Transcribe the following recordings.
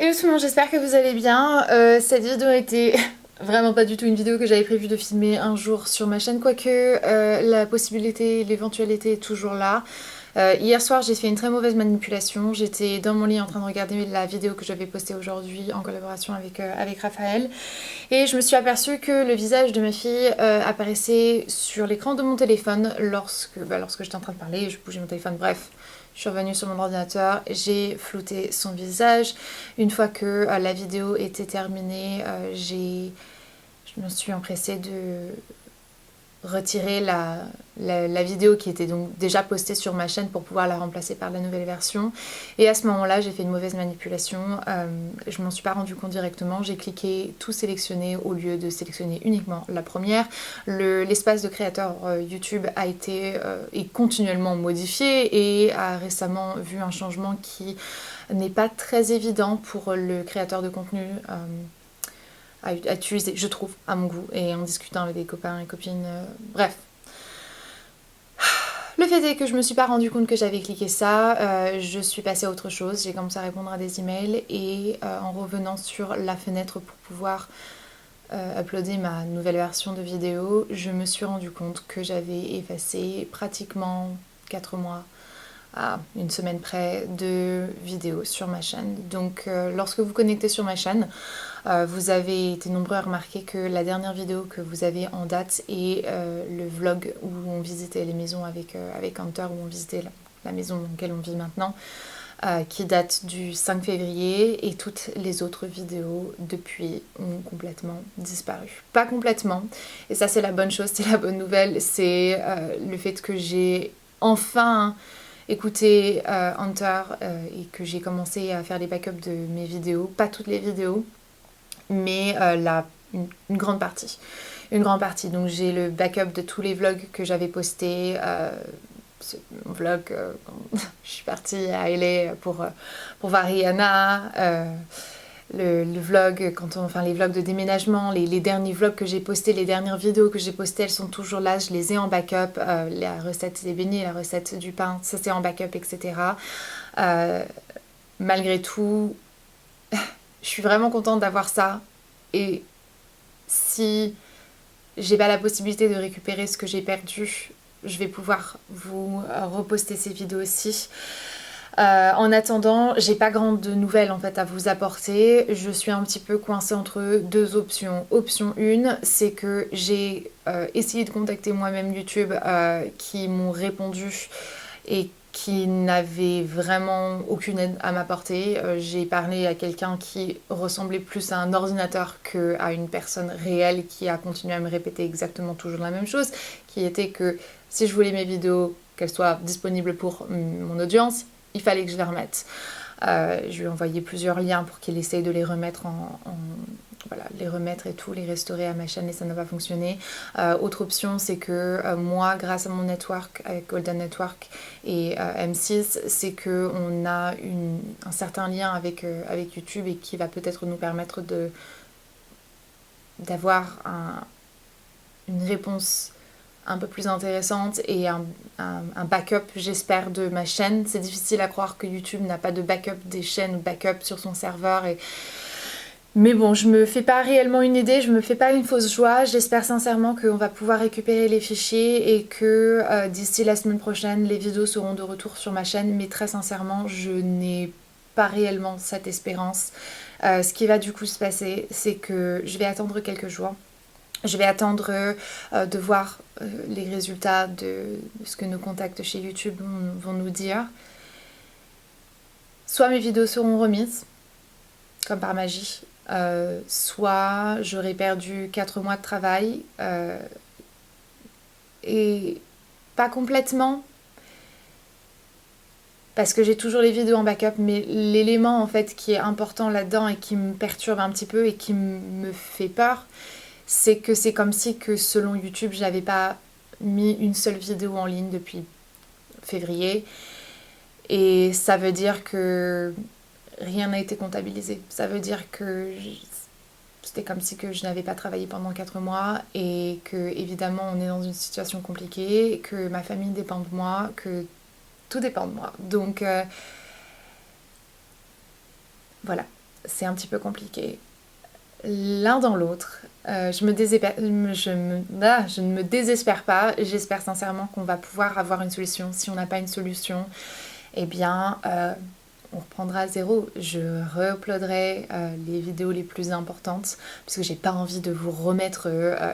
Hello tout le monde, j'espère que vous allez bien. Cette vidéo était vraiment pas du tout une vidéo que j'avais prévu de filmer un jour sur ma chaîne, quoique la possibilité, l'éventualité est toujours là. Hier soir, j'ai fait une très mauvaise manipulation. J'étais dans mon lit en train de regarder la vidéo que j'avais postée aujourd'hui en collaboration avec Raphaël. Et je me suis aperçue que le visage de ma fille apparaissait sur l'écran de mon téléphone lorsque j'étais en train de parler. Je bougeais mon téléphone, bref. Je suis revenue sur mon ordinateur, j'ai flouté son visage. Une fois que la vidéo était terminée, je me suis empressée de retirer la vidéo qui était donc déjà postée sur ma chaîne pour pouvoir la remplacer par la nouvelle version. Et à ce moment-là, j'ai fait une mauvaise manipulation. Je m'en suis pas rendu compte directement. J'ai cliqué tout sélectionner au lieu de sélectionner uniquement la première. L'espace de créateur YouTube a été est continuellement modifié et a récemment vu un changement qui n'est pas très évident pour le créateur de contenu. À utiliser, je trouve, à mon goût, et en discutant avec des copains et copines, bref. Le fait est que je me suis pas rendu compte que j'avais cliqué ça, je suis passée à autre chose, j'ai commencé à répondre à des emails et en revenant sur la fenêtre pour pouvoir uploader ma nouvelle version de vidéo, je me suis rendu compte que j'avais effacé pratiquement 4 mois à une semaine près de vidéos sur ma chaîne. Donc lorsque vous connectez sur ma chaîne, vous avez été nombreux à remarquer que la dernière vidéo que vous avez en date est le vlog où on visitait les maisons avec Hunter, où on visitait la maison dans laquelle on vit maintenant, qui date du 5 février, et toutes les autres vidéos depuis ont complètement disparu. Pas complètement, et ça c'est la bonne chose, c'est la bonne nouvelle, c'est le fait que j'ai enfin écouté Hunter et que j'ai commencé à faire les backups de mes vidéos, pas toutes les vidéos, mais une grande partie. Une grande partie. Donc j'ai le backup de tous les vlogs que j'avais postés. Mon vlog quand je suis partie à LA pour voir Rihanna. Le vlog, enfin les vlogs de déménagement, les derniers vlogs que j'ai postés, les dernières vidéos que j'ai postées, elles sont toujours là, je les ai en backup. La recette des beignets, la recette du pain, ça c'est en backup, etc. Malgré tout, je suis vraiment contente d'avoir ça. Et si j'ai pas la possibilité de récupérer ce que j'ai perdu, je vais pouvoir vous reposter ces vidéos aussi. En attendant, j'ai pas grande nouvelles en fait à vous apporter. Je suis un petit peu coincée entre deux options. Option 1, c'est que j'ai essayé de contacter moi-même YouTube qui m'ont répondu et qui n'avait vraiment aucune aide à m'apporter. J'ai parlé à quelqu'un qui ressemblait plus à un ordinateur qu'à une personne réelle qui a continué à me répéter exactement toujours la même chose, qui était que si je voulais mes vidéos, qu'elles soient disponibles pour mon audience, il fallait que je les remette. Je lui ai envoyé plusieurs liens pour qu'il essaye de les remettre voilà, les remettre et tout, les restaurer à ma chaîne, et ça n'a pas fonctionné. Autre option, c'est que moi, grâce à mon network, avec Golden Network et M6, c'est qu'on a un certain lien avec YouTube et qui va peut-être nous permettre d'avoir une réponse un peu plus intéressante et un backup, j'espère, de ma chaîne. C'est difficile à croire que YouTube n'a pas de backup des chaînes, backup sur son serveur. Mais bon, je me fais pas réellement une idée, je me fais pas une fausse joie. J'espère sincèrement qu'on va pouvoir récupérer les fichiers et que d'ici la semaine prochaine, les vidéos seront de retour sur ma chaîne. Mais très sincèrement, je n'ai pas réellement cette espérance. Ce qui va du coup se passer, c'est que je vais attendre quelques jours. Je vais attendre de voir les résultats de ce que nos contacts chez YouTube vont nous dire. Soit mes vidéos seront remises, comme par magie, soit j'aurai perdu 4 mois de travail, et pas complètement, parce que j'ai toujours les vidéos en backup, mais l'élément en fait qui est important là-dedans et qui me perturbe un petit peu et qui me fait peur, c'est que c'est comme si que selon YouTube, je n'avais pas mis une seule vidéo en ligne depuis février, et ça veut dire que rien n'a été comptabilisé. Ça veut dire que c'était comme si que je n'avais pas travaillé pendant 4 mois et que évidemment on est dans une situation compliquée, que ma famille dépend de moi, que tout dépend de moi. Donc voilà. c'est un petit peu compliqué. L'un dans l'autre, je ne me désespère pas. J'espère sincèrement qu'on va pouvoir avoir une solution. Si on n'a pas une solution, eh bien, on reprendra à zéro. Je re-uploaderai les vidéos les plus importantes parce que j'ai pas envie de vous remettre.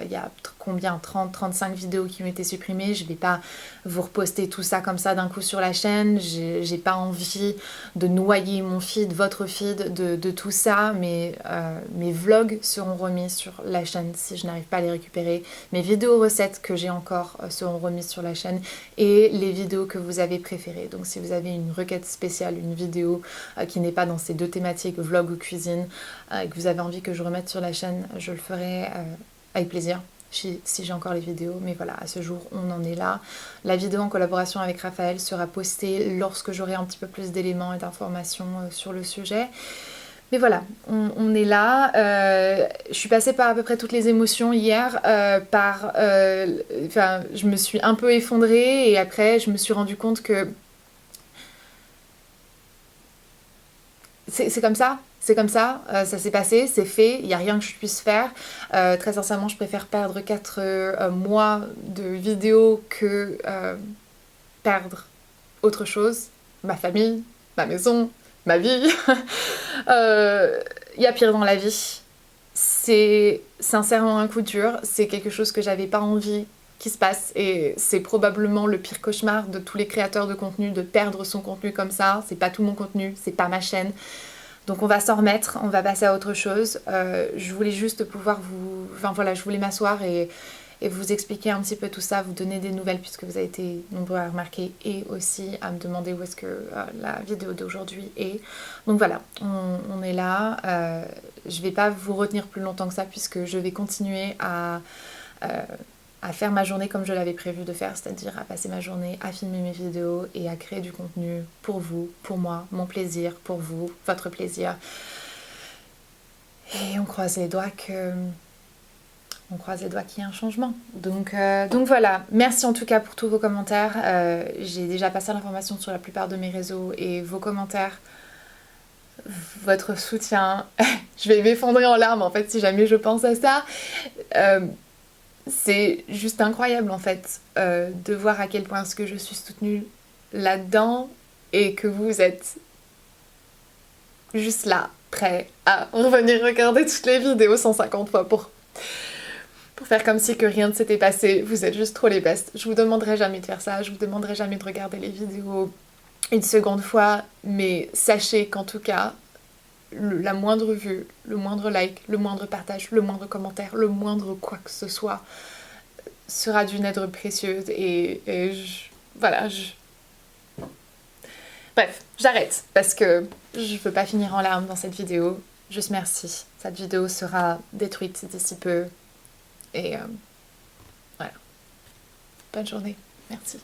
Il y a combien 30-35 vidéos qui ont été supprimées. Je vais pas vous reposter tout ça comme ça d'un coup sur la chaîne. J'ai pas envie de noyer mon feed, votre feed de tout ça. Mais mes vlogs seront remis sur la chaîne si je n'arrive pas à les récupérer. Mes vidéos recettes que j'ai encore seront remises sur la chaîne et les vidéos que vous avez préférées. Donc si vous avez une requête spéciale, une vidéo qui n'est pas dans ces deux thématiques, vlog ou cuisine, et que vous avez envie que je remette sur la chaîne, je le ferai avec plaisir. Si j'ai encore les vidéos, mais voilà, à ce jour, on en est là. La vidéo en collaboration avec Raphaël sera postée lorsque j'aurai un petit peu plus d'éléments et d'informations sur le sujet. Mais voilà, on est là. Je suis passée par à peu près toutes les émotions hier. Je me suis un peu effondrée et après, je me suis rendu compte que c'est comme ça. C'est comme ça, ça s'est passé, c'est fait, il n'y a rien que je puisse faire. Très sincèrement, je préfère perdre 4 mois de vidéos que perdre autre chose. Ma famille, ma maison, ma vie. Il y a pire dans la vie. C'est sincèrement un coup dur. C'est quelque chose que j'avais pas envie qui se passe. Et c'est probablement le pire cauchemar de tous les créateurs de contenu de perdre son contenu comme ça. C'est pas tout mon contenu, c'est pas ma chaîne. Donc on va s'en remettre, on va passer à autre chose. Je voulais juste pouvoir vous... Enfin voilà, je voulais m'asseoir et vous expliquer un petit peu tout ça, vous donner des nouvelles puisque vous avez été nombreux à remarquer et aussi à me demander où est-ce que la vidéo d'aujourd'hui est. Donc voilà, on est là. Je vais pas vous retenir plus longtemps que ça puisque je vais continuer à faire ma journée comme je l'avais prévu de faire, c'est-à-dire à passer ma journée à filmer mes vidéos et à créer du contenu pour vous, pour moi, mon plaisir, pour vous, votre plaisir. Et on croise les doigts qu'il y ait un changement. Donc voilà, merci en tout cas pour tous vos commentaires. J'ai déjà passé l'information sur la plupart de mes réseaux et vos commentaires, votre soutien, je vais m'effondrer en larmes en fait si jamais je pense à ça. C'est juste incroyable en fait de voir à quel point est-ce que je suis soutenue là-dedans et que vous êtes juste là, prêts à revenir regarder toutes les vidéos 150 fois pour faire comme si que rien ne s'était passé. Vous êtes juste trop les bestes. Je vous demanderai jamais de faire ça, je vous demanderai jamais de regarder les vidéos une seconde fois, mais sachez qu'en tout cas, la moindre vue, le moindre like, le moindre partage, le moindre commentaire, le moindre quoi que ce soit sera d'une aide précieuse Bref, j'arrête parce que je veux pas finir en larmes dans cette vidéo. Juste merci. Cette vidéo sera détruite d'ici peu et voilà. Bonne journée. Merci.